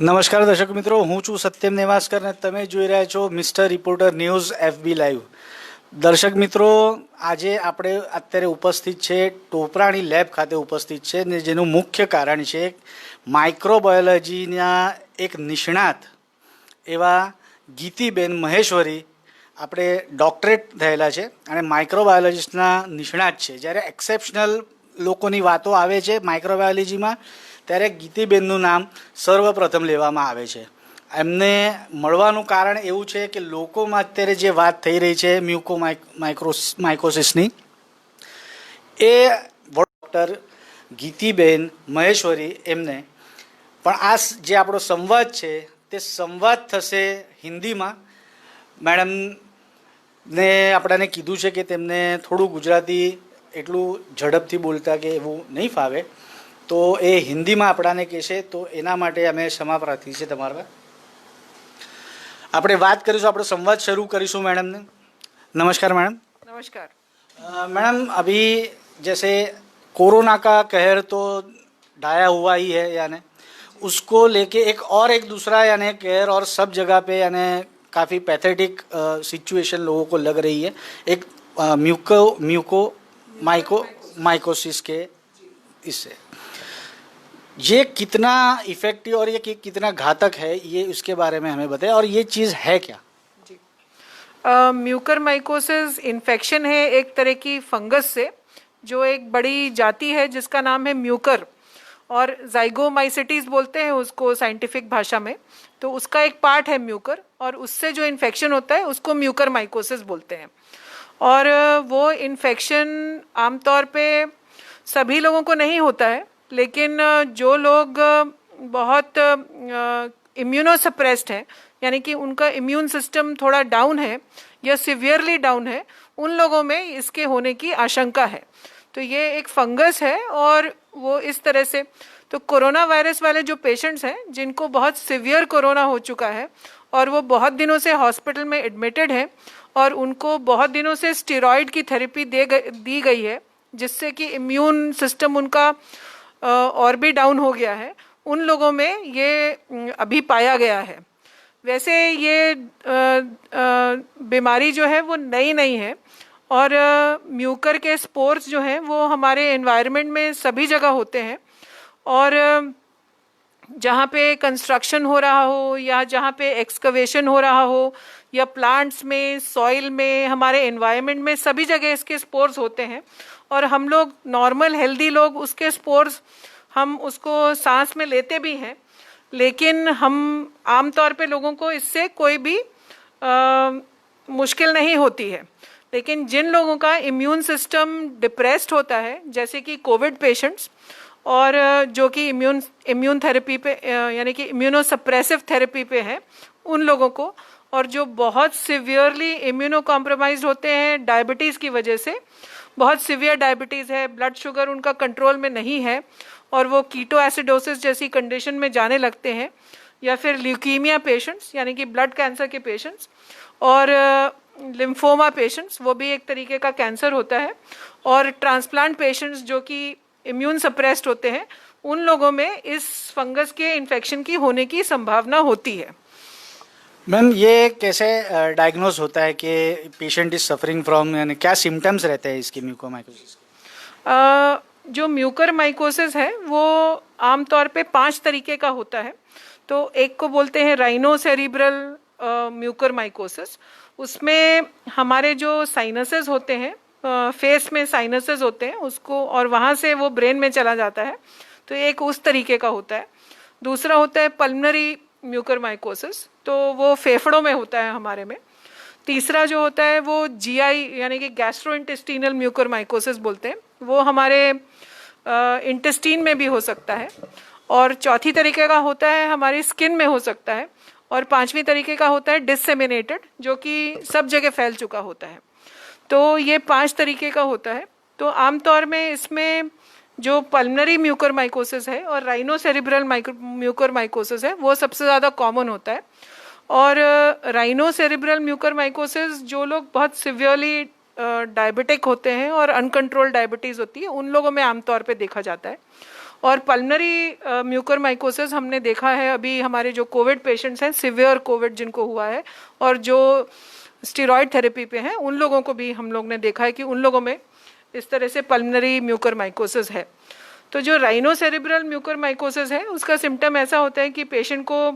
નમસ્કાર દર્શક મિત્રો, હું છું સત્યમ નેવાસકર અને તમે જોઈ રહ્યા છો mister reporter news FB live. દર્શક મિત્રો, આજે આપણે અત્યારે ઉપસ્થિત છે ટોપરાણી લેબ ખાતે ઉપસ્થિત છે ને જેનું મુખ્ય કારણ છે માઇક્રોબાયોલોજીના એક નિષ્ણાત એવા ગીતીબેન મહેશ્વરી આપણે ડૉક્ટરેટ થયેલા છે અને માઇક્રોબાયોલોજીસ્ટના નિષ્ણાત છે. જ્યારે એક્સેપ્શનલ લોકોની વાતો આવે છે માઇક્રોબાયોલોજીમાં ત્યારે ગીતીબેનનું નામ સર્વપ્રથમ લેવામાં આવે છે. એમને મળવાનું કારણ એવું છે કે લોકોમાં અત્યારે જે વાત થઈ રહી છે માઇકોસિસની, એ ડૉક્ટર ગીતીબેન મહેશ્વરી એમને પણ આ જે આપણો સંવાદ છે તે સંવાદ થશે હિન્દીમાં. મેડમને આપણાને કીધું છે કે તેમને થોડું ગુજરાતી એટલું ઝડપથી બોલતા કે એવું નહીં ફાવે, તો એ હિન્દીમાં આપણાને કહેશે, તો એના માટે અમે ક્ષમા પ્રાર્થી છે તમારા. આપણે વાત કરીશું, આપણો સંવાદ શરૂ કરીશું मैडम ने. नमस्कार मैडम. नमस्कार मैडम, अभी जैसे कोरोना का कहर तो ढाया हुआ ही है, यानी उसको लेके एक दूसरा यानी कहर और सब जगह पे यानी काफ़ी पैथेटिक सिचुएशन लोगों को लग रही है. एक माइकोसिस के इससे ये कितना इफेक्टिव और ये कितना घातक है, ये उसके बारे में हमें बताएं, और ये चीज़ है क्या? जी, म्यूकरमाइकोसिस इन्फेक्शन है एक तरह की फंगस से, जो एक बड़ी जाति है जिसका नाम है म्यूकर, और जाइगोमाइसिटीज बोलते हैं उसको साइंटिफिक भाषा में. तो उसका एक पार्ट है म्यूकर, और उससे जो इन्फेक्शन होता है उसको म्यूकरमाइकोसिस बोलते हैं. और वो इन्फेक्शन आमतौर पे सभी लोगों को नहीं होता है, लेकिन जो लोग बहुत इम्यूनोसप्रेस्ड हैं, यानी कि उनका इम्यून सिस्टम थोड़ा डाउन है या सिवियरली डाउन है, उन लोगों में इसके होने की आशंका है. तो ये एक फंगस है, और वो इस तरह से, तो कोरोना वायरस वाले जो पेशेंट्स हैं जिनको बहुत सिवियर कोरोना हो चुका है और वो बहुत दिनों से हॉस्पिटल में एडमिटेड हैं और उनको बहुत दिनों से स्टेरॉइड की थेरेपी दी गई है, जिससे कि इम्यून सिस्टम उनका और भी डाउन हो गया है, उन लोगों में ये अभी पाया गया है. वैसे ये बीमारी जो है वो नई नहीं है, और म्यूकर के स्पोर्स जो हैं वो हमारे एनवायरनमेंट में सभी जगह होते हैं. और जहाँ पे कंस्ट्रक्शन हो रहा हो या जहाँ पे एक्सकवेशन हो रहा हो या प्लांट्स में, सॉइल में, हमारे एनवायरनमेंट में सभी जगह इसके स्पोर्स होते हैं. और हम लोग नॉर्मल हेल्दी लोग उसके स्पोर्स हम उसको सांस में लेते भी हैं, लेकिन हम आमतौर पे लोगों को इससे कोई भी मुश्किल नहीं होती है. लेकिन जिन लोगों का इम्यून सिस्टम डिप्रेस्ड होता है, जैसे कि कोविड पेशेंट्स, और जो कि इम्यून थेरेपी पे यानी कि इम्यूनोसप्रेसिव थेरेपी पे हैं, उन लोगों को, और जो बहुत सिवियरली इम्यूनो कॉम्प्रोमाइज्ड होते हैं डायबिटीज़ की वजह से, बहुत सिवियर डायबिटीज़ है, ब्लड शुगर उनका कंट्रोल में नहीं है और वो कीटो एसिडोसिस जैसी कंडीशन में जाने लगते हैं, या फिर ल्यूकीमिया पेशेंट्स यानी कि ब्लड कैंसर के पेशेंट्स, और लिम्फोमा पेशेंट्स, वो भी एक तरीके का कैंसर होता है, और ट्रांसप्लांट पेशेंट्स जो कि इम्यून सप्रेस्ड होते हैं, उन लोगों में इस फंगस के इन्फेक्शन की होने की संभावना होती है. मैम, ये कैसे डायग्नोज होता है कि पेशेंट इज सफरिंग फ्रॉम, यानी क्या सिम्टम्स रहते हैं इसके म्यूकोमाइकोसिस? जो म्यूकरमाइकोसिस है वो आमतौर पे 5 तरीके का होता है. तो एक को बोलते हैं राइनोसेरिब्रल म्यूकरमाइकोसिस. उसमें हमारे जो साइनसेस होते हैं, फेस में साइनसेस होते हैं उसको, और वहाँ से वो ब्रेन में चला जाता है, तो एक उस तरीके का होता है. दूसरा होता है पल्मनरी म्यूकरमाइकोसिस, तो वो फेफड़ों में होता है हमारे में. तीसरा जो होता है वो GI यानी कि गैस्ट्रोइंटेस्टिनल म्यूकरमाइकोसिस बोलते हैं, वो हमारे इंटेस्टीन में भी हो सकता है. और चौथी तरीके का होता है हमारी स्किन में हो सकता है. और 5वीं तरीके का होता है डिसेमिनेटेड, जो कि सब जगह फैल चुका होता है. तो ये 5 तरीके का होता है. तो आमतौर में इसमें जो पल्मनरी म्यूकरमाइकोसिस है और राइनोसेरिब्रल म्यूकरमाइकोसिस है वो सबसे ज़्यादा कॉमन होता है. और राइनोसेरिब्रल म्यूकरमाइकोसिस जो लोग बहुत सिवियरली डायबिटिक होते हैं और अनकंट्रोल्ड डायबिटीज़ होती है, उन लोगों में आमतौर पे देखा जाता है. और पल्मनरी म्यूकरमाइकोसिस हमने देखा है अभी हमारे जो कोविड पेशेंट्स हैं, सिवियर कोविड जिनको हुआ है और जो स्टेरॉयड थेरेपी पे हैं, उन लोगों को भी हम लोग ने देखा है कि उन लोगों में इस तरह से पल्मनरी म्यूकरमाइकोसिस है। तो जो राइनोसेरेब्रल म्यूकरमाइकोसिस है उसका सिम्टम ऐसा होता है कि पेशेंट को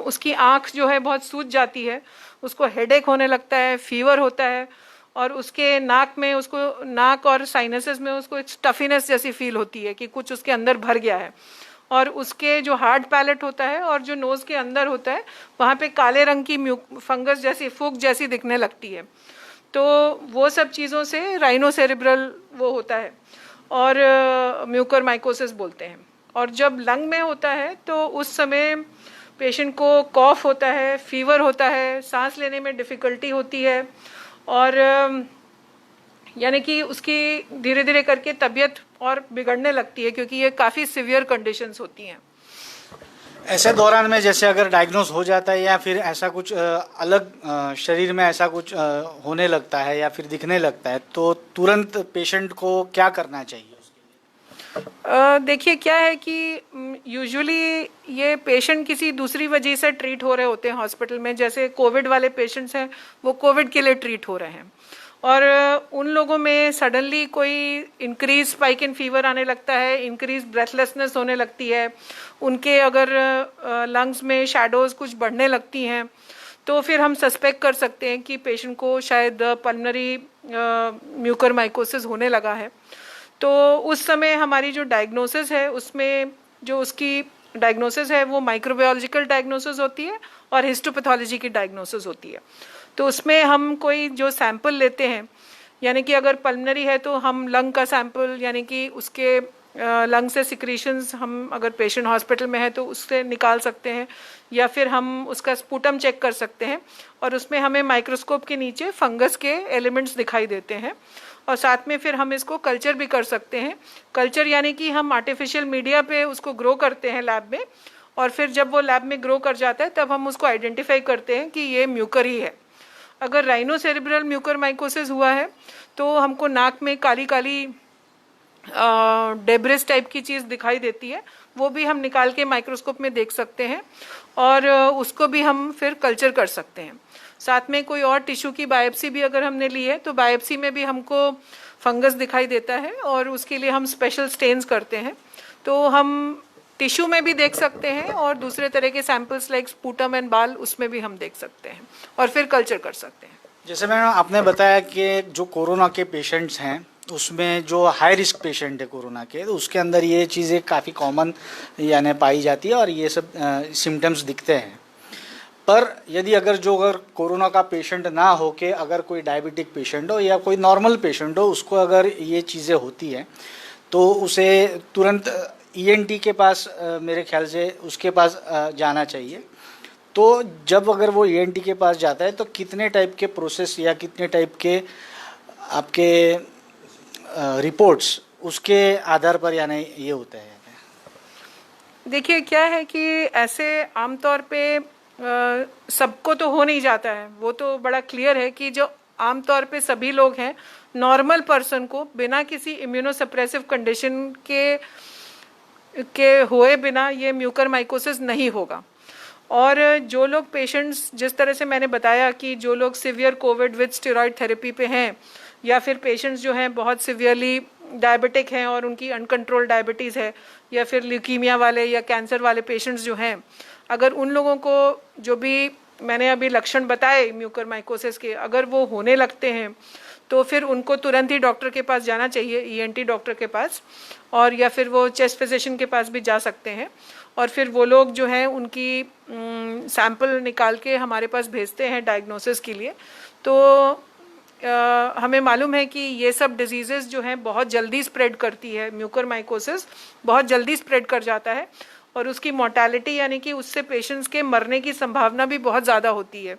उसकी आँख जो है बहुत सूज जाती है, उसको हेडेक होने लगता है, फीवर होता है और उसके नाक में उसको नाक और साइनसेस में उसको एक स्टफीनेस जैसी फील होती है कि कुछ उसके अंदर भर गया है। और उसके जो हार्ड पैलेट होता है और जो नोज़ के अंदर होता है वहाँ पे काले रंग की फंगस जैसी फूग जैसी दिखने लगती है। तो वो सब चीज़ों से राइनोसेरेब्रल वो होता है और म्यूकरमाइकोसिस बोलते हैं। और जब लंग में होता है तो उस समय पेशेंट को कॉफ होता है, फीवर होता है, सांस लेने में डिफ़िकल्टी होती है और यानी कि उसकी धीरे धीरे करके तबीयत और बिगड़ने लगती है क्योंकि ये काफ़ी सिवियर कंडीशंस होती हैं। ऐसे दौरान में जैसे अगर डायग्नोस हो जाता है या फिर ऐसा कुछ अलग शरीर में ऐसा कुछ होने लगता है या फिर दिखने लगता है तो तुरंत पेशेंट को क्या करना चाहिए? देखिए क्या है कि यूजुअली ये पेशेंट किसी दूसरी वजह से ट्रीट हो रहे होते हैं हॉस्पिटल में, जैसे कोविड वाले पेशेंट्स हैं वो कोविड के लिए ट्रीट हो रहे हैं और उन लोगों में सडनली कोई इंक्रीज स्पाइक इन फीवर आने लगता है, इंक्रीज ब्रेथलेसनेस होने लगती है, उनके अगर लंग्स में शैडोज कुछ बढ़ने लगती हैं तो फिर हम सस्पेक्ट कर सकते हैं कि पेशेंट को शायद पल्मनरी म्यूकरमाइकोसिस होने लगा है। तो उस समय हमारी जो डायग्नोसिस है उसमें जो उसकी डायग्नोसिस है वो माइक्रोबायोलॉजिकल डायग्नोसिस होती है और हिस्टोपैथोलॉजी की डायग्नोसिस होती है। तो उसमें हम कोई जो सैंपल लेते हैं, यानी कि अगर पल्मनरी है तो हम लंग का सैंपल यानी कि उसके लंग से सिक्रीशंस हम अगर पेशेंट हॉस्पिटल में है तो उससे निकाल सकते हैं या फिर हम उसका स्पूटम चेक कर सकते हैं और उसमें हमें माइक्रोस्कोप के नीचे फंगस के एलिमेंट्स दिखाई देते हैं और साथ में फिर हम इसको कल्चर भी कर सकते हैं। कल्चर यानी कि हम आर्टिफिशियल मीडिया पे उसको ग्रो करते हैं लैब में और फिर जब वो लैब में ग्रो कर जाता है तब हम उसको आइडेंटिफाई करते हैं कि ये म्यूकर ही है। अगर राइनोसेरेब्रल म्यूकरमाइकोसिस हुआ है तो हमको नाक में काली काली डेब्रिस टाइप की चीज़ दिखाई देती है, वो भी हम निकाल के माइक्रोस्कोप में देख सकते हैं और उसको भी हम फिर कल्चर कर सकते हैं। साथ में कोई और टिश्यू की बायोप्सी भी अगर हमने ली है तो बायोप्सी में भी हमको फंगस दिखाई देता है और उसके लिए हम स्पेशल स्टेन्स करते हैं। तो हम टिश्यू में भी देख सकते हैं और दूसरे तरह के सैंपल्स लाइक स्पूटम एंड बाल उसमें भी हम देख सकते हैं और फिर कल्चर कर सकते हैं। जैसे मैडम आपने बताया कि जो कोरोना के पेशेंट्स हैं उसमें जो हाई रिस्क पेशेंट है कोरोना के, तो उसके अंदर ये चीज़ें काफ़ी कॉमन यानी पाई जाती है और ये सब सिम्टम्स दिखते हैं। पर यदि अगर कोरोना का पेशेंट ना हो के अगर कोई डायबिटिक पेशेंट हो या कोई नॉर्मल पेशेंट हो उसको अगर ये चीज़ें होती हैं तो उसे तुरंत ईएनटी के पास मेरे ख्याल से उसके पास जाना चाहिए। तो जब अगर वो ईएनटी के पास जाता है तो कितने टाइप के प्रोसेस या कितने टाइप के आपके रिपोर्ट्स उसके आधार पर यानी ये होता है? देखिए क्या है कि ऐसे आमतौर पे सबको तो हो नहीं जाता है, वो तो बड़ा क्लियर है कि जो आमतौर पे सभी लोग हैं नॉर्मल पर्सन को बिना किसी इम्यूनोसप्रेसिव कंडीशन के हुए बिना ये म्यूकरमाइकोसिस नहीं होगा। और जो लोग पेशेंट्स जिस तरह से मैंने बताया कि जो लोग severe Covid with steroid therapy पे हैं या फिर पेशेंट्स जो हैं बहुत सिवियरली डायबिटिक हैं और उनकी अनकंट्रोल डायबिटीज़ है या फिर ल्यूकीमिया वाले या कैंसर वाले पेशेंट्स जो हैं, अगर उन लोगों को जो भी मैंने अभी लक्षण बताए म्यूकरमाइकोसिस के अगर वो होने लगते हैं तो फिर उनको तुरंत ही डॉक्टर के पास जाना चाहिए, ईएनटी डॉक्टर के पास, और या फिर वो चेस्ट फिजिशियन के पास भी जा सकते हैं और फिर वो लोग जो हैं उनकी सैंपल निकाल के हमारे पास भेजते हैं डायग्नोसिस के लिए। तो हमें मालूम है कि ये सब डिजीज़ेस जो हैं बहुत जल्दी स्प्रेड करती है, म्यूकरमाइकोसिस बहुत जल्दी स्प्रेड कर जाता है और उसकी मोर्टेलिटी यानी कि उससे पेशेंट्स के मरने की संभावना भी बहुत ज़्यादा होती है।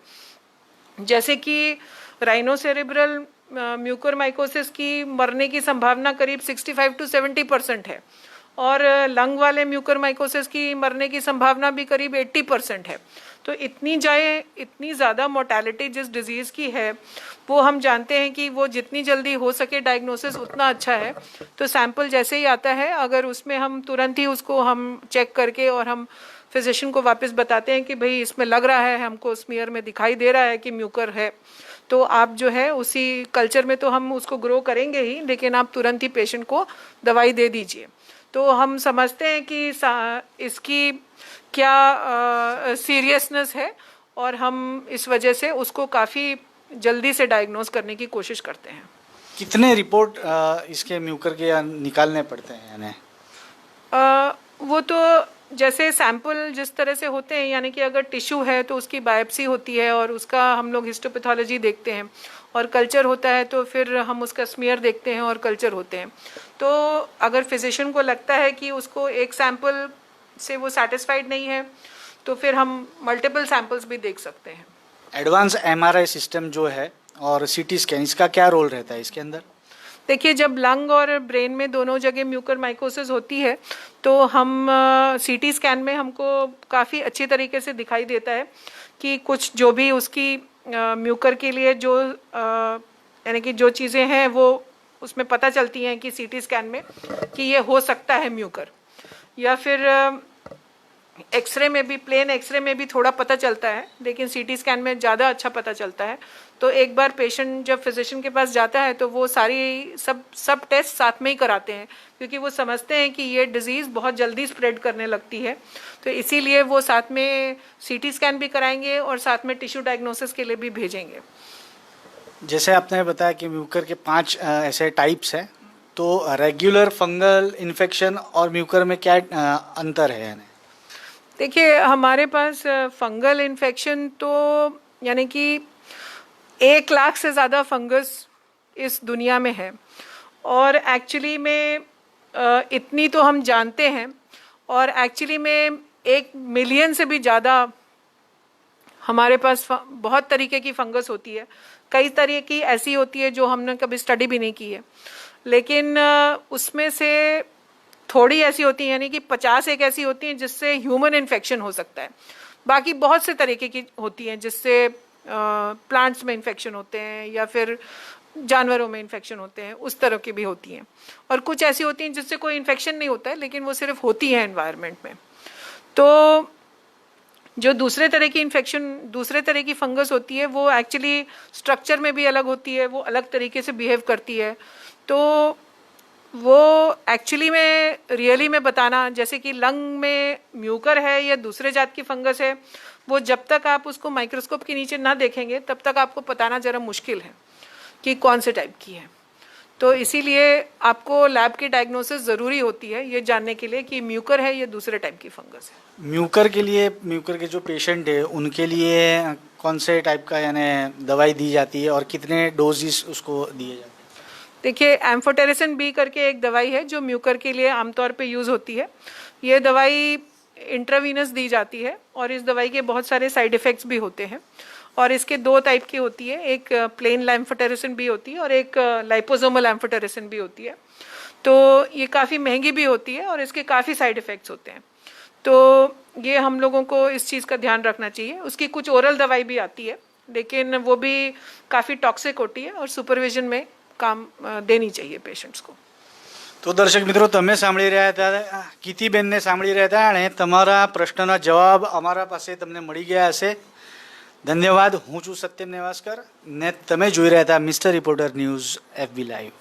जैसे कि राइनोसेरेब्रल म्यूकरमाइकोसिस की मरने की संभावना करीब 65 to 70% है और लंग वाले म्यूकरमाइकोसिस की मरने की संभावना भी करीब 80% है। तो इतनी ज़्यादा मोर्टेलिटी जिस डिज़ीज़ की है वो हम जानते हैं कि वो जितनी जल्दी हो सके डायग्नोसिस उतना अच्छा है। तो सैंपल जैसे ही आता है अगर उसमें हम तुरंत ही उसको हम चेक करके और हम फिजिशियन को वापस बताते हैं कि भाई इसमें लग रहा है, हमको स्मीयर में दिखाई दे रहा है कि म्यूकर है, तो आप जो है उसी कल्चर में तो हम उसको ग्रो करेंगे ही, लेकिन आप तुरंत ही पेशेंट को दवाई दे दीजिए। तो हम समझते हैं कि इसकी क्या सीरियसनेस है और हम इस वजह से उसको काफ़ी जल्दी से डायग्नोज करने की कोशिश करते हैं। कितने रिपोर्ट इसके म्यूकर के निकालने पड़ते हैं यानी? वो तो जैसे सैंपल जिस तरह से होते हैं, यानी कि अगर टिश्यू है तो उसकी बायोप्सी होती है और उसका हम लोग हिस्टोपैथोलॉजी देखते हैं, और कल्चर होता है तो फिर हम उसका स्मीयर देखते हैं और कल्चर होते हैं। तो अगर फिजिशियन को लगता है कि उसको एक सैंपल से वो सेटिस्फाइड नहीं है तो फिर हम मल्टीपल सैंपल्स भी देख सकते हैं। एडवांस एमआरआई सिस्टम जो है और सीटी स्कैन, इसका क्या रोल रहता है इसके अंदर? देखिए, जब लंग और ब्रेन में दोनों जगह म्यूकर माइकोसिस होती है तो हम सीटी स्कैन में हमको काफ़ी अच्छी तरीके से दिखाई देता है कि कुछ जो भी उसकी म्यूकर के लिए जो यानी कि जो चीज़ें हैं वो उसमें पता चलती हैं कि सीटी स्कैन में कि ये हो सकता है म्यूकर, या फिर एक्सरे में भी, प्लेन एक्सरे में भी थोड़ा पता चलता है, लेकिन सीटी स्कैन में ज़्यादा अच्छा पता चलता है। तो एक बार पेशेंट जब फिजिशियन के पास जाता है तो वो सारी सब टेस्ट साथ में ही कराते हैं, क्योंकि वो समझते हैं कि ये डिज़ीज़ बहुत जल्दी स्प्रेड करने लगती है। तो इसीलिए वो साथ में सीटी स्कैन भी कराएंगे और साथ में टिश्यू डायग्नोसिस के लिए भी भेजेंगे। जैसे आपने बताया कि म्यूकर के 5 ऐसे टाइप्स हैं, तो रेगुलर फंगल इन्फेक्शन और म्यूकर में क्या अंतर है यानी? देखिए, हमारे पास फंगल इन्फेक्शन तो यानी कि 1 लाख से ज़्यादा फंगस इस दुनिया में है, और एक्चुअली में इतनी तो हम जानते हैं, और एक्चुअली में 1 मिलियन से भी ज़्यादा हमारे पास बहुत तरीके की फंगस होती है। कई तरह की ऐसी होती है जो हमने कभी स्टडी भी नहीं की है, लेकिन उसमें से थोड़ी ऐसी होती है, यानी कि 50 एक ऐसी होती हैं जिससे ह्यूमन इन्फेक्शन हो सकता है। बाकी बहुत से तरीके की होती हैं जिससे प्लांट्स में इन्फेक्शन होते हैं या फिर जानवरों में इन्फेक्शन होते हैं, उस तरह की भी होती हैं। और कुछ ऐसी होती हैं जिससे कोई इन्फेक्शन नहीं होता है, लेकिन वो सिर्फ होती है एनवायरनमेंट में। तो जो दूसरे तरह की फंगस होती है वो एक्चुअली स्ट्रक्चर में भी अलग होती है, वो अलग तरीके से बिहेव करती है। तो वो एक्चुअली में रियली में बताना, जैसे कि लंग में म्यूकर है या दूसरे जात की फंगस है, वो जब तक आप उसको माइक्रोस्कोप के नीचे ना देखेंगे तब तक आपको बताना ज़रा मुश्किल है कि कौन से टाइप की है। तो इसीलिए आपको लैब की डायग्नोसिस ज़रूरी होती है ये जानने के लिए कि म्यूकर है या दूसरे टाइप की फंगस है। म्यूकर के जो पेशेंट है उनके लिए कौन से टाइप का यानी दवाई दी जाती है और कितने डोजेस उसको दिए जाते हैं? देखिए, एम्फोटेरिसिन बी करके एक दवाई है जो म्यूकर के लिए आमतौर पे यूज़ होती है। ये दवाई इंट्रावीनस दी जाती है और इस दवाई के बहुत सारे साइड इफ़ेक्ट्स भी होते हैं, और इसके 2 टाइप की होती है, एक प्लेन एम्फोटेरिसिन भी होती है और एक लाइपोसोमल एम्फोटेरिसिन भी होती है। तो ये काफ़ी महंगी भी होती है और इसके काफ़ी साइड इफ़ेक्ट्स होते हैं। तो ये हम लोगों को इस चीज़ का ध्यान रखना चाहिए। उसकी कुछ ओरल दवाई भी आती है, लेकिन वो भी काफ़ी टॉक्सिक होती है और सुपरविजन में काम देनी चाहिए पेशेंट्स को। તો દર્શક મિત્રો, તમે સાંભળી રહ્યા હતા, ગીતીબેનને સાંભળી રહ્યા હતા અને તમારા પ્રશ્નના જવાબ અમારા પાસે તમને મળી ગયા હશે. ધન્યવાદ. હું છું સત્યમ નેવાસકર ને તમે જોઈ રહ્યા હતા mister reporter news FB live.